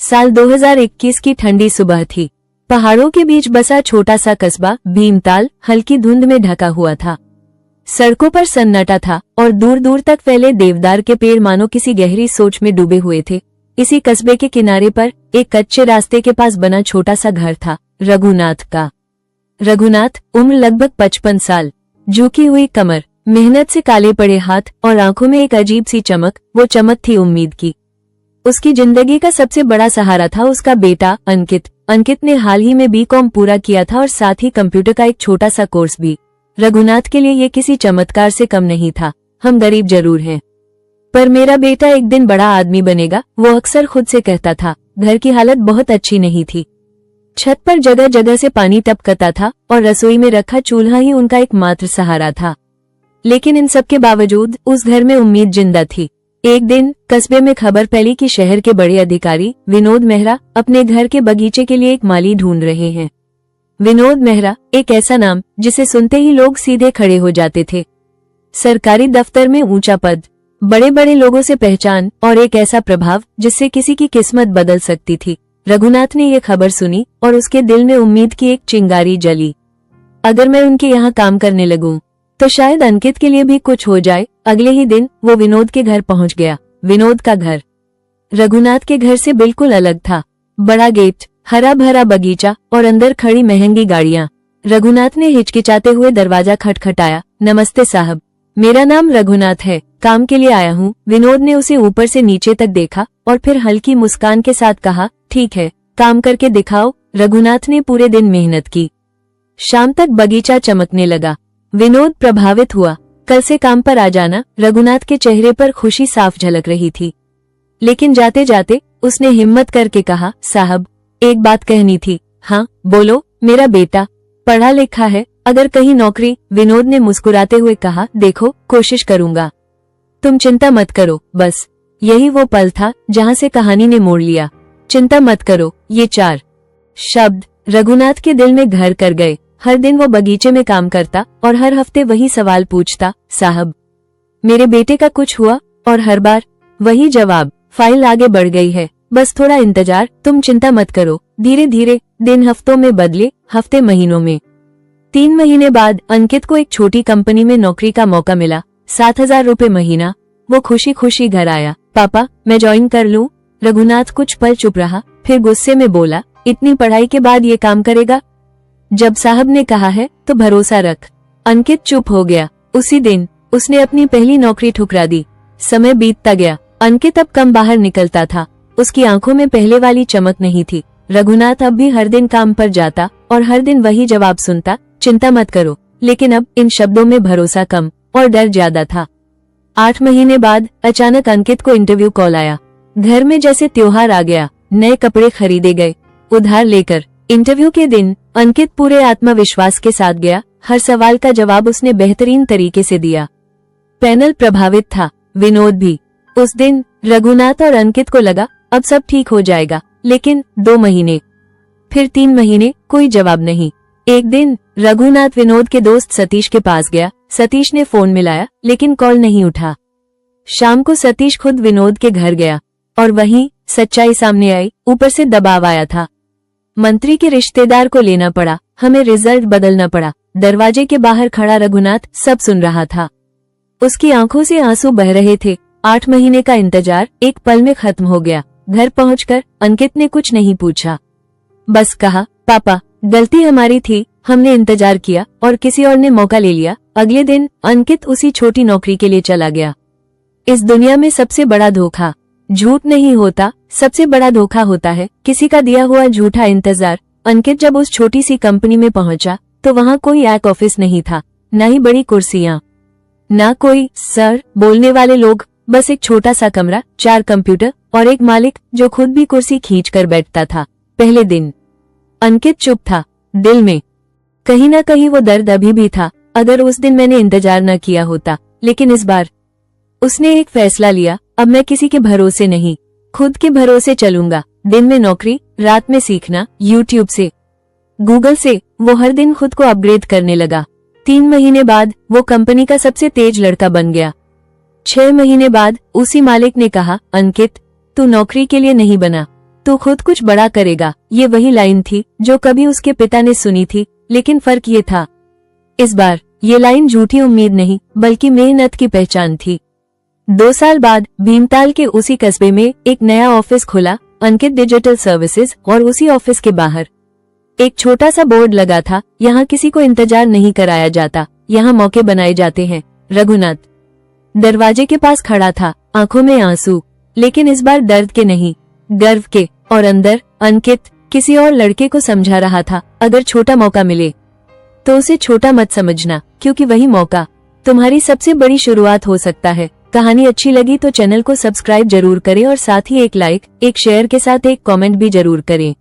साल 2021 की ठंडी सुबह थी। पहाड़ों के बीच बसा छोटा सा कस्बा भीमताल हल्की धुंध में ढका हुआ था। सड़कों पर सन्नाटा था और दूर दूर तक फैले देवदार के पेड़ मानो किसी गहरी सोच में डूबे हुए थे। इसी कस्बे के किनारे पर एक कच्चे रास्ते के पास बना छोटा सा घर था रघुनाथ का। रघुनाथ, उम्र लगभग 55 साल, झुकी हुई कमर, मेहनत से काले पड़े हाथ और आंखों में एक अजीब सी चमक। वो चमक थी उम्मीद की। उसकी जिंदगी का सबसे बड़ा सहारा था उसका बेटा अंकित। अंकित ने हाल ही में बीकॉम पूरा किया था और साथ ही कंप्यूटर का एक छोटा सा कोर्स भी। रघुनाथ के लिए ये किसी चमत्कार से कम नहीं था। हम गरीब जरूर हैं, पर मेरा बेटा एक दिन बड़ा आदमी बनेगा, वो अक्सर खुद से कहता था। घर की हालत बहुत अच्छी नहीं थी। छत पर जगह जगह से पानी टपकता था और रसोई में रखा चूल्हा ही उनका एकमात्र सहारा था। लेकिन इन सब के बावजूद उस घर में उम्मीद जिंदा थी। एक दिन कस्बे में खबर फैली कि शहर के बड़े अधिकारी विनोद मेहरा अपने घर के बगीचे के लिए एक माली ढूंढ रहे हैं। विनोद मेहरा, एक ऐसा नाम जिसे सुनते ही लोग सीधे खड़े हो जाते थे। सरकारी दफ्तर में ऊंचा पद, बड़े बड़े लोगों से पहचान और एक ऐसा प्रभाव जिससे किसी की किस्मत बदल सकती थी। रघुनाथ ने ये खबर सुनी और उसके दिल में उम्मीद की एक चिंगारी जली। अगर मैं उनके यहाँ काम करने लगूं तो शायद अंकित के लिए भी कुछ हो जाए। अगले ही दिन वो विनोद के घर पहुंच गया। विनोद का घर रघुनाथ के घर से बिल्कुल अलग था। बड़ा गेट, हरा भरा बगीचा और अंदर खड़ी महंगी गाड़ियां। रघुनाथ ने हिचकिचाते हुए दरवाजा खटखटाया। नमस्ते साहब, मेरा नाम रघुनाथ है, काम के लिए आया हूँ। विनोद ने उसे ऊपर से नीचे तक देखा और फिर हल्की मुस्कान के साथ कहा, ठीक है, काम करके दिखाओ। रघुनाथ ने पूरे दिन मेहनत की। शाम तक बगीचा चमकने लगा। विनोद प्रभावित हुआ। कल से काम पर आ जाना। रघुनाथ के चेहरे पर खुशी साफ झलक रही थी। लेकिन जाते जाते उसने हिम्मत करके कहा, साहब, एक बात कहनी थी। हाँ बोलो। मेरा बेटा पढ़ा लिखा है, अगर कहीं नौकरी। विनोद ने मुस्कुराते हुए कहा, देखो, कोशिश करूंगा, तुम चिंता मत करो। बस यही वो पल था जहां से कहानी ने मोड़ लिया। चिंता मत करो, ये 4 शब्द रघुनाथ के दिल में घर कर गए। हर दिन वो बगीचे में काम करता और हर हफ्ते वही सवाल पूछता, साहब, मेरे बेटे का कुछ हुआ? और हर बार वही जवाब, फाइल आगे बढ़ गई है, बस थोड़ा इंतजार, तुम चिंता मत करो। धीरे धीरे दिन हफ्तों में बदले, हफ्ते महीनों में। 3 महीने बाद अंकित को एक छोटी कंपनी में नौकरी का मौका मिला। 7,000 रुपए महीना। वो खुशी खुशी घर आया। पापा, मैं ज्वाइन कर लूं? रघुनाथ कुछ पल चुप रहा, फिर गुस्से में बोला, इतनी पढ़ाई के बाद ये काम करेगा? जब साहब ने कहा है तो भरोसा रख। अंकित चुप हो गया। उसी दिन उसने अपनी पहली नौकरी ठुकरा दी। समय बीतता गया। अंकित अब कम बाहर निकलता था। उसकी आंखों में पहले वाली चमक नहीं थी। रघुनाथ अब भी हर दिन काम पर जाता और हर दिन वही जवाब सुनता, चिंता मत करो। लेकिन अब इन शब्दों में भरोसा कम और डर ज्यादा था। 8 महीने बाद अचानक अंकित को इंटरव्यू कॉल आया। घर में जैसे त्योहार आ गया। नए कपड़े खरीदे गए, उधार लेकर। इंटरव्यू के दिन अंकित पूरे आत्मविश्वास के साथ गया। हर सवाल का जवाब उसने बेहतरीन तरीके से दिया। पैनल प्रभावित था, विनोद भी। उस दिन रघुनाथ और अंकित को लगा अब सब ठीक हो जाएगा। लेकिन 2 महीने, फिर 3 महीने, कोई जवाब नहीं। एक दिन रघुनाथ विनोद के दोस्त सतीश के पास गया। सतीश ने फोन मिलाया लेकिन कॉल नहीं उठा। शाम को सतीश खुद विनोद के घर गया और वहीं सच्चाई सामने आई। ऊपर से दबाव आया था। मंत्री के रिश्तेदार को लेना पड़ा, हमें रिजल्ट बदलना पड़ा। दरवाजे के बाहर खड़ा रघुनाथ सब सुन रहा था। उसकी आंखों से आंसू बह रहे थे। 8 महीने का इंतजार एक पल में खत्म हो गया। घर पहुंचकर अंकित ने कुछ नहीं पूछा, बस कहा, पापा, गलती हमारी थी, हमने इंतजार किया और किसी और ने मौका ले लिया। अगले दिन अंकित उसी छोटी नौकरी के लिए चला गया। इस दुनिया में सबसे बड़ा धोखा झूठ नहीं होता, सबसे बड़ा धोखा होता है किसी का दिया हुआ झूठा इंतजार। अंकित जब उस छोटी सी कंपनी में पहुंचा तो वहां कोई एक ऑफिस नहीं था, न ही बड़ी कुर्सियां, ना कोई सर बोलने वाले लोग, बस एक छोटा सा कमरा, 4 कंप्यूटर और एक मालिक जो खुद भी कुर्सी खींच कर बैठता था। पहले दिन अंकित चुप था। दिल में कहीं ना कहीं वो दर्द अभी भी था, अगर उस दिन मैंने इंतजार न किया होता। लेकिन इस बार उसने एक फैसला लिया, अब मैं किसी के भरोसे नहीं, खुद के भरोसे चलूंगा। दिन में नौकरी, रात में सीखना, यूट्यूब से, गूगल से। वो हर दिन खुद को अपग्रेड करने लगा। 3 महीने बाद वो कंपनी का सबसे तेज लड़का बन गया। 6 महीने बाद उसी मालिक ने कहा, अंकित, तू नौकरी के लिए नहीं बना, तू खुद कुछ बड़ा करेगा। ये वही लाइन थी जो कभी उसके पिता ने सुनी थी, लेकिन फर्क ये था, इस बार ये लाइन झूठी उम्मीद नहीं बल्कि मेहनत की पहचान थी। 2 साल बाद भीमताल के उसी कस्बे में एक नया ऑफिस खुला, अंकित डिजिटल सर्विसेज, और उसी ऑफिस के बाहर एक छोटा सा बोर्ड लगा था, यहाँ किसी को इंतजार नहीं कराया जाता, यहाँ मौके बनाए जाते हैं। रघुनाथ दरवाजे के पास खड़ा था, आंखों में आंसू, लेकिन इस बार दर्द के नहीं, गर्व के। और अंदर अंकित किसी और लड़के को समझा रहा था, अगर छोटा मौका मिले तो उसे छोटा मत समझना, क्योंकि वही मौका तुम्हारी सबसे बड़ी शुरुआत हो सकता है। कहानी अच्छी लगी तो चैनल को सब्सक्राइब जरूर करें और साथ ही एक लाइक, एक शेयर के साथ एक कमेंट भी जरूर करें।